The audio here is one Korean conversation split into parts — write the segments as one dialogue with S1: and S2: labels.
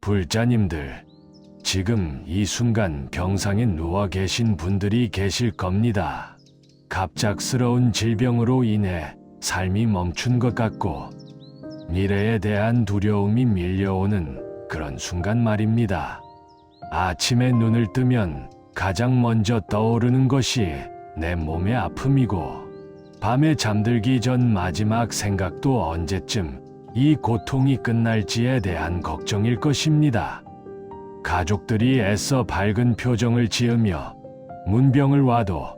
S1: 불자님들, 지금 이 순간 병상에 누워 계신 분들이 계실 겁니다. 갑작스러운 질병으로 인해 삶이 멈춘 것 같고 미래에 대한 두려움이 밀려오는 그런 순간 말입니다. 아침에 눈을 뜨면 가장 먼저 떠오르는 것이 내 몸의 아픔이고 밤에 잠들기 전 마지막 생각도 언제쯤 이 고통이 끝날지에 대한 걱정일 것입니다. 가족들이 애써 밝은 표정을 지으며 문병을 와도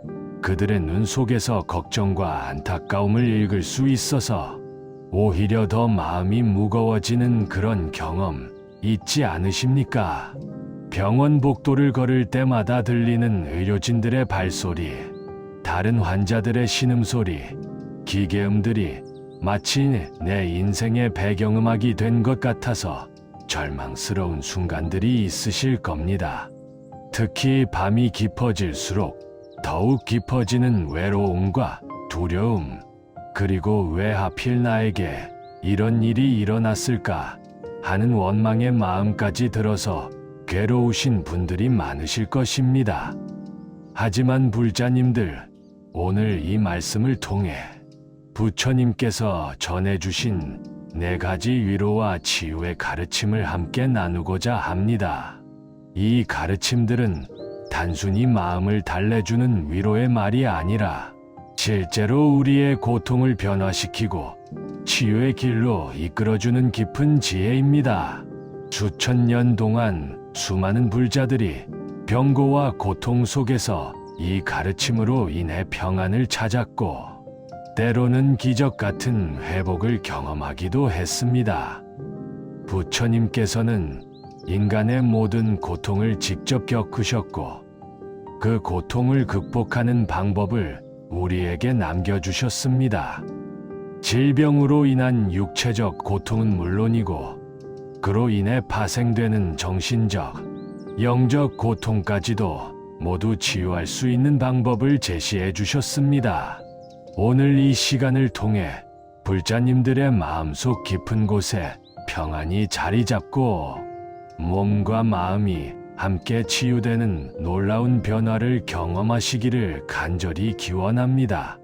S1: 그들의 눈 속에서 걱정과 안타까움을 읽을 수 있어서 오히려 더 마음이 무거워지는 그런 경험 있지 않으십니까? 병원 복도를 걸을 때마다 들리는 의료진들의 발소리, 다른 환자들의 신음소리, 기계음들이 마치 내 인생의 배경음악이 된 것 같아서 절망스러운 순간들이 있으실 겁니다. 특히 밤이 깊어질수록 더욱 깊어지는 외로움과 두려움, 그리고 왜 하필 나에게 이런 일이 일어났을까 하는 원망의 마음까지 들어서 괴로우신 분들이 많으실 것입니다. 하지만 불자님들, 오늘 이 말씀을 통해 부처님께서 전해주신 4가지 위로와 치유의 가르침을 함께 나누고자 합니다. 이 가르침들은 단순히 마음을 달래주는 위로의 말이 아니라 실제로 우리의 고통을 변화시키고 치유의 길로 이끌어주는 깊은 지혜입니다. 수천 년 동안 수많은 불자들이 병고와 고통 속에서 이 가르침으로 인해 평안을 찾았고 때로는 기적 같은 회복을 경험하기도 했습니다. 부처님께서는 인간의 모든 고통을 직접 겪으셨고 그 고통을 극복하는 방법을 우리에게 남겨주셨습니다. 질병으로 인한 육체적 고통은 물론이고 그로 인해 파생되는 정신적, 영적 고통까지도 모두 치유할 수 있는 방법을 제시해 주셨습니다. 오늘 이 시간을 통해 불자님들의 마음속 깊은 곳에 평안이 자리 잡고 몸과 마음이 함께 치유되는 놀라운 변화를 경험하시기를 간절히 기원합니다.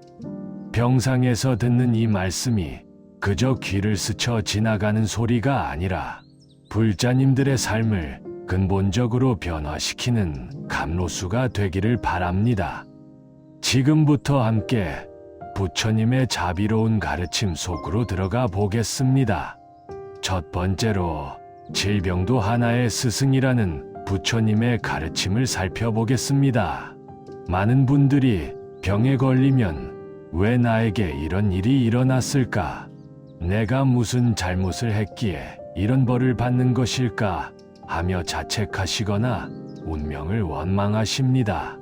S1: 병상에서 듣는 이 말씀이 그저 귀를 스쳐 지나가는 소리가 아니라 불자님들의 삶을 근본적으로 변화시키는 감로수가 되기를 바랍니다. 지금부터 함께 부처님의 자비로운 가르침 속으로 들어가 보겠습니다. 첫 번째로 질병도 하나의 스승이라는 부처님의 가르침을 살펴보겠습니다. 많은 분들이 병에 걸리면 왜 나에게 이런 일이 일어났을까? 내가 무슨 잘못을 했기에 이런 벌을 받는 것일까? 하며 자책하시거나 운명을 원망하십니다.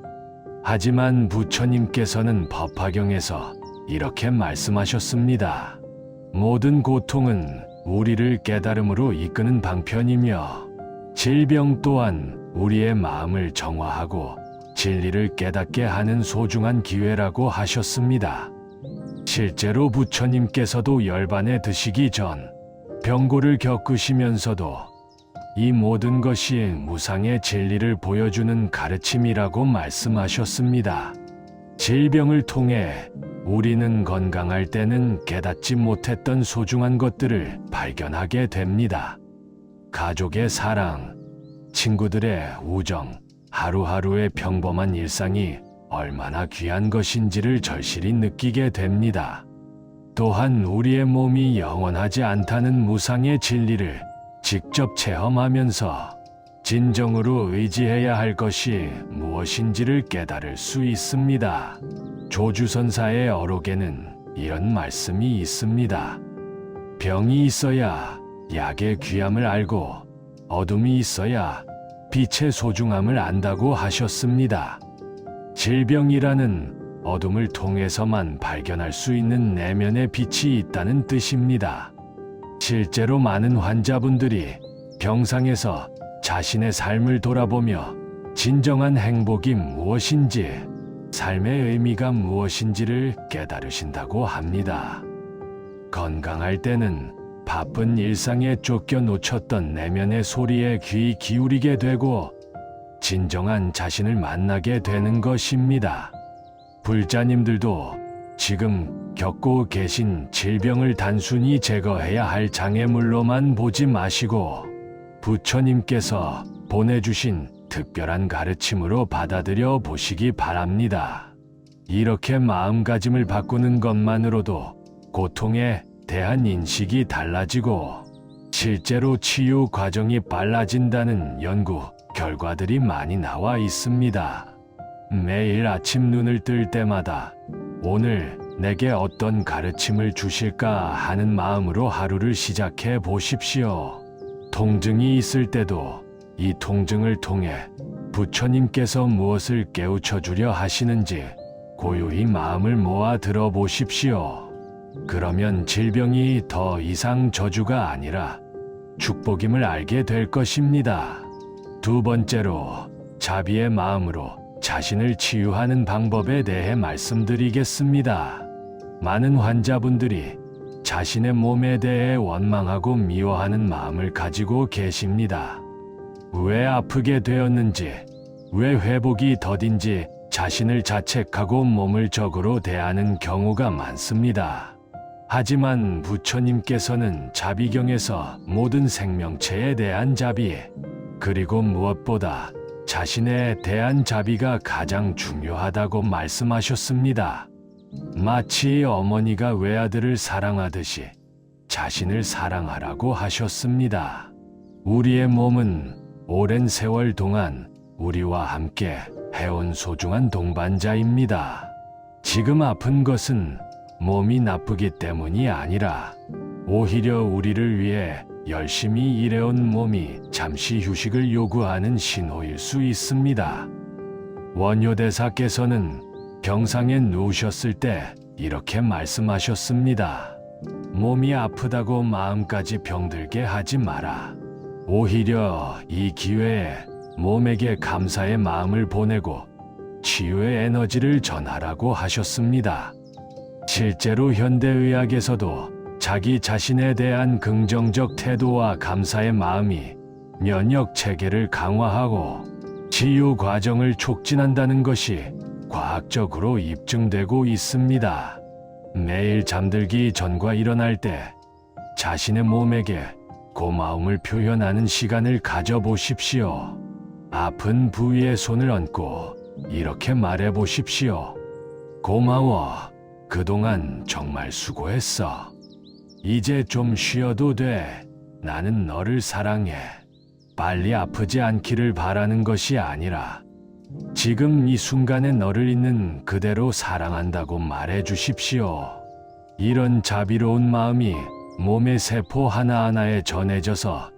S1: 하지만 부처님께서는 법화경에서 이렇게 말씀하셨습니다. 모든 고통은 우리를 깨달음으로 이끄는 방편이며 질병 또한 우리의 마음을 정화하고 진리를 깨닫게 하는 소중한 기회라고 하셨습니다. 실제로 부처님께서도 열반에 드시기 전 병고를 겪으시면서도 이 모든 것이 무상의 진리를 보여주는 가르침이라고 말씀하셨습니다. 질병을 통해 우리는 건강할 때는 깨닫지 못했던 소중한 것들을 발견하게 됩니다. 가족의 사랑, 친구들의 우정, 하루하루의 평범한 일상이 얼마나 귀한 것인지를 절실히 느끼게 됩니다. 또한 우리의 몸이 영원하지 않다는 무상의 진리를 직접 체험하면서 진정으로 의지해야 할 것이 무엇인지를 깨달을 수 있습니다. 조주선사의 어록에는 이런 말씀이 있습니다. 병이 있어야 약의 귀함을 알고 어둠이 있어야 빛의 소중함을 안다고 하셨습니다. 질병이라는 어둠을 통해서만 발견할 수 있는 내면의 빛이 있다는 뜻입니다. 실제로 많은 환자분들이 병상에서 자신의 삶을 돌아보며 진정한 행복이 무엇인지, 삶의 의미가 무엇인지를 깨달으신다고 합니다. 건강할 때는 바쁜 일상에 쫓겨 놓쳤던 내면의 소리에 귀 기울이게 되고 진정한 자신을 만나게 되는 것입니다. 불자님들도 지금 겪고 계신 질병을 단순히 제거해야 할 장애물로만 보지 마시고 부처님께서 보내주신 특별한 가르침으로 받아들여 보시기 바랍니다. 이렇게 마음가짐을 바꾸는 것만으로도 고통에 대한 인식이 달라지고 실제로 치유 과정이 빨라진다는 연구 결과들이 많이 나와 있습니다. 매일 아침 눈을 뜰 때마다 오늘 내게 어떤 가르침을 주실까 하는 마음으로 하루를 시작해 보십시오. 통증이 있을 때도 이 통증을 통해 부처님께서 무엇을 깨우쳐 주려 하시는지 고요히 마음을 모아 들어보십시오. 그러면 질병이 더 이상 저주가 아니라 축복임을 알게 될 것입니다. 두 번째로 자비의 마음으로 자신을 치유하는 방법에 대해 말씀드리겠습니다. 많은 환자분들이 자신의 몸에 대해 원망하고 미워하는 마음을 가지고 계십니다. 왜 아프게 되었는지, 왜 회복이 더딘지 자신을 자책하고 몸을 적으로 대하는 경우가 많습니다. 하지만 부처님께서는 자비경에서 모든 생명체에 대한 자비, 그리고 무엇보다 자신에 대한 자비가 가장 중요하다고 말씀하셨습니다. 마치 어머니가 외아들을 사랑하듯이 자신을 사랑하라고 하셨습니다. 우리의 몸은 오랜 세월 동안 우리와 함께 해온 소중한 동반자입니다. 지금 아픈 것은 몸이 나쁘기 때문이 아니라 오히려 우리를 위해 열심히 일해온 몸이 잠시 휴식을 요구하는 신호일 수 있습니다. 원효대사께서는 병상에 누우셨을 때 이렇게 말씀하셨습니다. 몸이 아프다고 마음까지 병들게 하지 마라. 오히려 이 기회에 몸에게 감사의 마음을 보내고 치유의 에너지를 전하라고 하셨습니다. 실제로 현대의학에서도 자기 자신에 대한 긍정적 태도와 감사의 마음이 면역 체계를 강화하고 치유 과정을 촉진한다는 것이 과학적으로 입증되고 있습니다. 매일 잠들기 전과 일어날 때 자신의 몸에게 고마움을 표현하는 시간을 가져보십시오. 아픈 부위에 손을 얹고 이렇게 말해보십시오. 고마워. 그동안 정말 수고했어. 이제 좀 쉬어도 돼. 나는 너를 사랑해. 빨리 아프지 않기를 바라는 것이 아니라 지금 이 순간에 너를 있는 그대로 사랑한다고 말해 주십시오. 이런 자비로운 마음이 몸의 세포 하나하나에 전해져서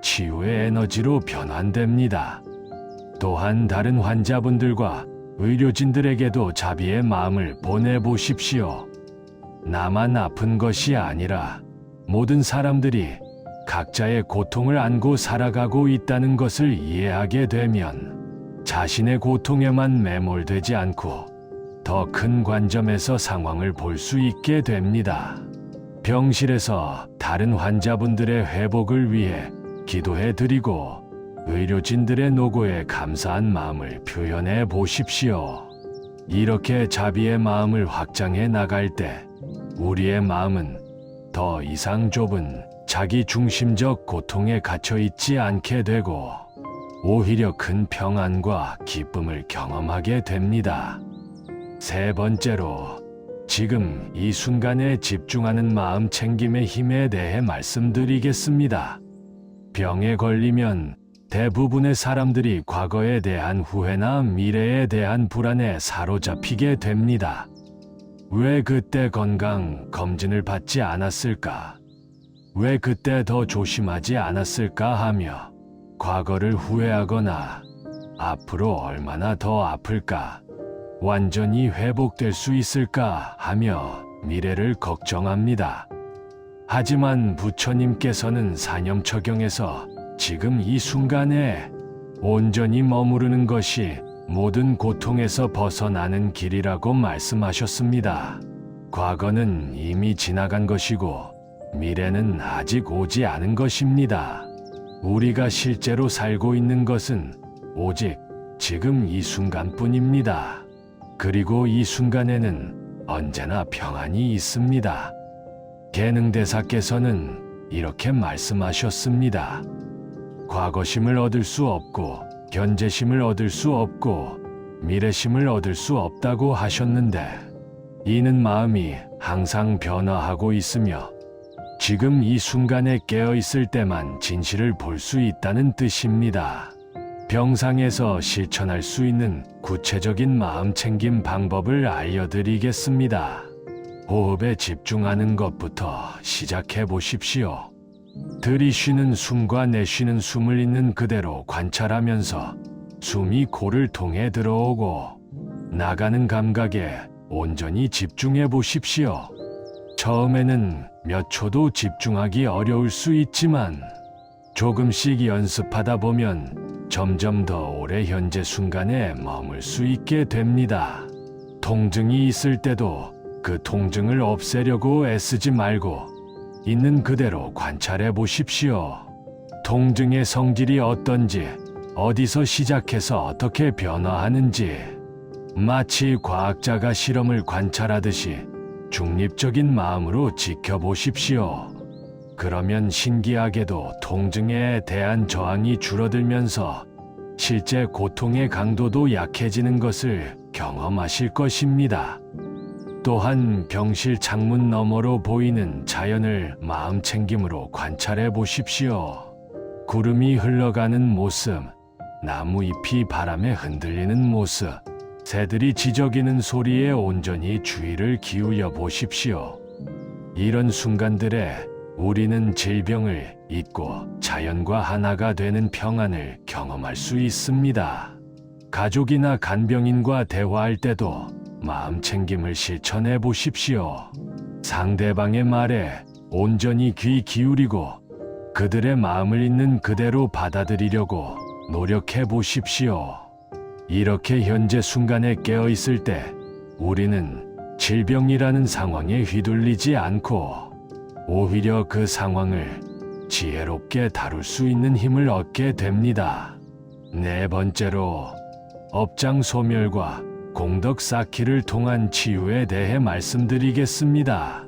S1: 치유의 에너지로 변환됩니다. 또한 다른 환자분들과 의료진들에게도 자비의 마음을 보내보십시오. 나만 아픈 것이 아니라 모든 사람들이 각자의 고통을 안고 살아가고 있다는 것을 이해하게 되면 자신의 고통에만 매몰되지 않고 더 큰 관점에서 상황을 볼 수 있게 됩니다. 병실에서 다른 환자분들의 회복을 위해 기도해 드리고 의료진들의 노고에 감사한 마음을 표현해 보십시오. 이렇게 자비의 마음을 확장해 나갈 때 우리의 마음은 더 이상 좁은 자기 중심적 고통에 갇혀 있지 않게 되고 오히려 큰 평안과 기쁨을 경험하게 됩니다. 세 번째로, 지금 이 순간에 집중하는 마음 챙김의 힘에 대해 말씀드리겠습니다. 병에 걸리면 대부분의 사람들이 과거에 대한 후회나 미래에 대한 불안에 사로잡히게 됩니다. 왜 그때 건강 검진을 받지 않았을까? 왜 그때 더 조심하지 않았을까 하며 과거를 후회하거나 앞으로 얼마나 더 아플까? 완전히 회복될 수 있을까 하며 미래를 걱정합니다. 하지만 부처님께서는 사념처경에서 지금 이 순간에 온전히 머무르는 것이 모든 고통에서 벗어나는 길이라고 말씀하셨습니다. 과거는 이미 지나간 것이고 미래는 아직 오지 않은 것입니다. 우리가 실제로 살고 있는 것은 오직 지금 이 순간뿐입니다. 그리고 이 순간에는 언제나 평안이 있습니다. 계능대사께서는 이렇게 말씀하셨습니다. 과거심을 얻을 수 없고 현재심을 얻을 수 없고 미래심을 얻을 수 없다고 하셨는데, 이는 마음이 항상 변화하고 있으며 지금 이 순간에 깨어 있을 때만 진실을 볼 수 있다는 뜻입니다. 병상에서 실천할 수 있는 구체적인 마음챙김 방법을 알려드리겠습니다. 호흡에 집중하는 것부터 시작해 보십시오. 들이쉬는 숨과 내쉬는 숨을 있는 그대로 관찰하면서 숨이 코를 통해 들어오고 나가는 감각에 온전히 집중해 보십시오. 처음에는 몇 초도 집중하기 어려울 수 있지만 조금씩 연습하다 보면 점점 더 오래 현재 순간에 머물 수 있게 됩니다. 통증이 있을 때도 그 통증을 없애려고 애쓰지 말고 있는 그대로 관찰해 보십시오. 통증의 성질이 어떤지, 어디서 시작해서 어떻게 변화하는지, 마치 과학자가 실험을 관찰하듯이 중립적인 마음으로 지켜보십시오. 그러면 신기하게도 통증에 대한 저항이 줄어들면서 실제 고통의 강도도 약해지는 것을 경험하실 것입니다. 또한 병실 창문 너머로 보이는 자연을 마음챙김으로 관찰해 보십시오. 구름이 흘러가는 모습, 나무 잎이 바람에 흔들리는 모습, 새들이 지저귀는 소리에 온전히 주의를 기울여 보십시오. 이런 순간들에 우리는 질병을 잊고 자연과 하나가 되는 평안을 경험할 수 있습니다. 가족이나 간병인과 대화할 때도 마음챙김을 실천해 보십시오. 상대방의 말에 온전히 귀 기울이고 그들의 마음을 있는 그대로 받아들이려고 노력해 보십시오. 이렇게 현재 순간에 깨어 있을 때 우리는 질병이라는 상황에 휘둘리지 않고 오히려 그 상황을 지혜롭게 다룰 수 있는 힘을 얻게 됩니다. 네 번째로, 업장 소멸과 공덕 쌓기를 통한 치유에 대해 말씀드리겠습니다.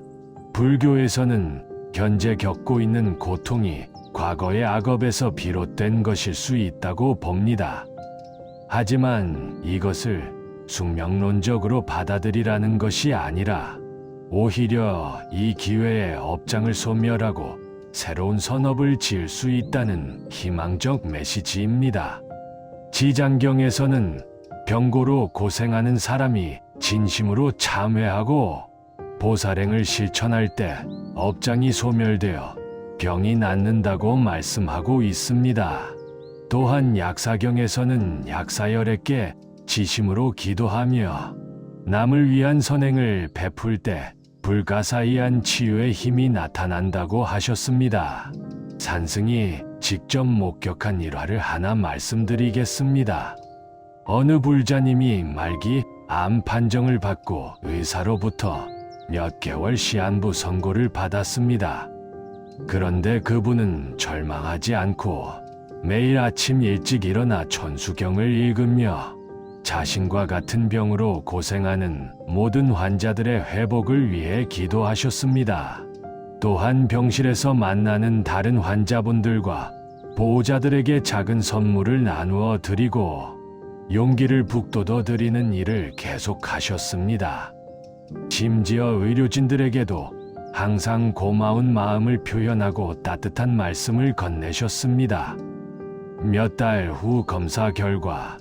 S1: 불교에서는 현재 겪고 있는 고통이 과거의 악업에서 비롯된 것일 수 있다고 봅니다. 하지만 이것을 숙명론적으로 받아들이라는 것이 아니라 오히려 이 기회에 업장을 소멸하고 새로운 선업을 지을 수 있다는 희망적 메시지입니다. 지장경에서는 병고로 고생하는 사람이 진심으로 참회하고 보살행을 실천할 때 업장이 소멸되어 병이 낫는다고 말씀하고 있습니다. 또한 약사경에서는 약사열에게 지심으로 기도하며 남을 위한 선행을 베풀 때 불가사의한 치유의 힘이 나타난다고 하셨습니다. 산승이 직접 목격한 일화를 하나 말씀드리겠습니다. 어느 불자님이 말기 암 판정을 받고 의사로부터 몇 개월 시한부 선고를 받았습니다. 그런데 그분은 절망하지 않고 매일 아침 일찍 일어나 천수경을 읽으며 자신과 같은 병으로 고생하는 모든 환자들의 회복을 위해 기도하셨습니다. 또한 병실에서 만나는 다른 환자분들과 보호자들에게 작은 선물을 나누어 드리고 용기를 북돋워 드리는 일을 계속하셨습니다. 심지어 의료진들에게도 항상 고마운 마음을 표현하고 따뜻한 말씀을 건네셨습니다. 몇 달 후 검사 결과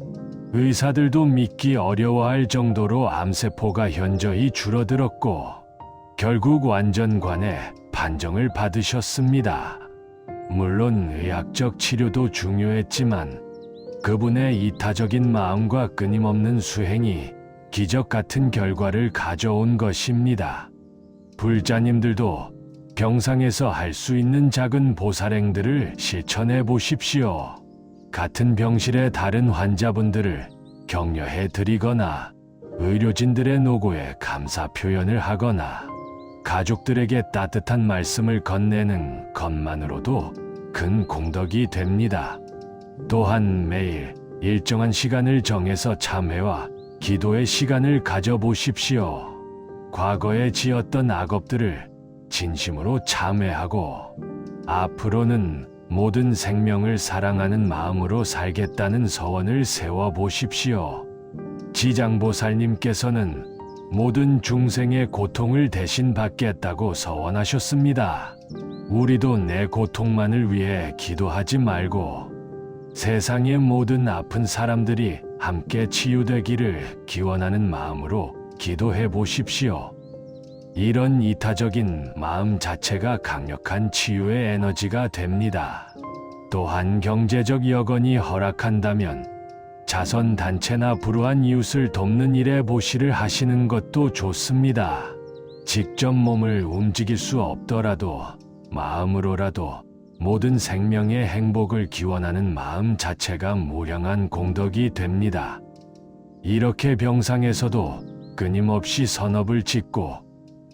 S1: 의사들도 믿기 어려워할 정도로 암세포가 현저히 줄어들었고 결국 완전관해 판정을 받으셨습니다. 물론 의학적 치료도 중요했지만 그분의 이타적인 마음과 끊임없는 수행이 기적 같은 결과를 가져온 것입니다. 불자님들도 병상에서 할 수 있는 작은 보살행들을 실천해 보십시오. 같은 병실의 다른 환자분들을 격려해 드리거나 의료진들의 노고에 감사 표현을 하거나 가족들에게 따뜻한 말씀을 건네는 것만으로도 큰 공덕이 됩니다. 또한 매일 일정한 시간을 정해서 참회와 기도의 시간을 가져보십시오. 과거에 지었던 악업들을 진심으로 참회하고 앞으로는 모든 생명을 사랑하는 마음으로 살겠다는 서원을 세워보십시오. 지장보살님께서는 모든 중생의 고통을 대신 받겠다고 서원하셨습니다. 우리도 내 고통만을 위해 기도하지 말고 세상의 모든 아픈 사람들이 함께 치유되기를 기원하는 마음으로 기도해 보십시오. 이런 이타적인 마음 자체가 강력한 치유의 에너지가 됩니다. 또한 경제적 여건이 허락한다면 자선단체나 불우한 이웃을 돕는 일에 보시를 하시는 것도 좋습니다. 직접 몸을 움직일 수 없더라도 마음으로라도 모든 생명의 행복을 기원하는 마음 자체가 무량한 공덕이 됩니다. 이렇게 병상에서도 끊임없이 선업을 짓고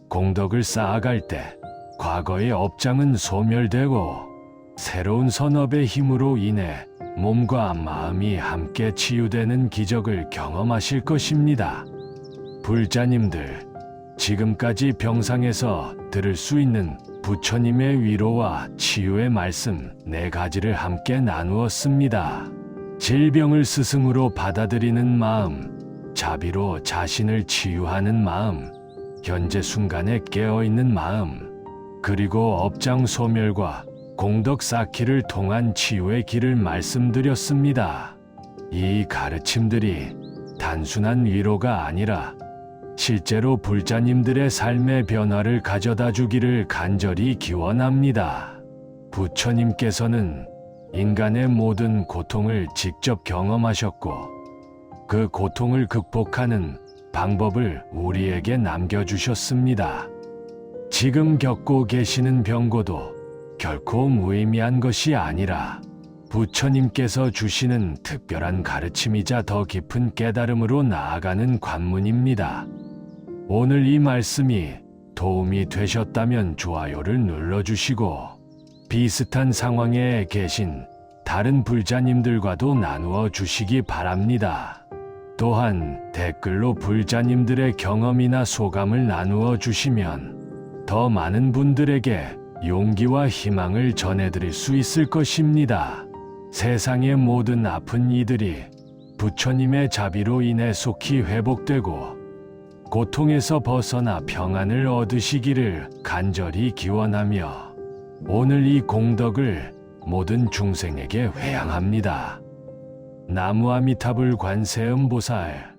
S1: 공덕을 쌓아갈 때 과거의 업장은 소멸되고 새로운 선업의 힘으로 인해 몸과 마음이 함께 치유되는 기적을 경험하실 것입니다. 불자님들, 지금까지 병상에서 들을 수 있는 부처님의 위로와 치유의 말씀 4가지를 함께 나누었습니다. 질병을 스승으로 받아들이는 마음, 자비로 자신을 치유하는 마음, 현재 순간에 깨어있는 마음, 그리고 업장 소멸과 공덕 쌓기를 통한 치유의 길을 말씀드렸습니다. 이 가르침들이 단순한 위로가 아니라 실제로 불자님들의 삶의 변화를 가져다 주기를 간절히 기원합니다. 부처님께서는 인간의 모든 고통을 직접 경험하셨고 그 고통을 극복하는 방법을 우리에게 남겨주셨습니다. 지금 겪고 계시는 병고도 결코 무의미한 것이 아니라 부처님께서 주시는 특별한 가르침이자 더 깊은 깨달음으로 나아가는 관문입니다. 오늘 이 말씀이 도움이 되셨다면 좋아요를 눌러주시고 비슷한 상황에 계신 다른 불자님들과도 나누어 주시기 바랍니다. 또한 댓글로 불자님들의 경험이나 소감을 나누어 주시면 더 많은 분들에게 용기와 희망을 전해드릴 수 있을 것입니다. 세상의 모든 아픈 이들이 부처님의 자비로 인해 속히 회복되고 고통에서 벗어나 평안을 얻으시기를 간절히 기원하며 오늘 이 공덕을 모든 중생에게 회양합니다. 나무아미타불 관세음보살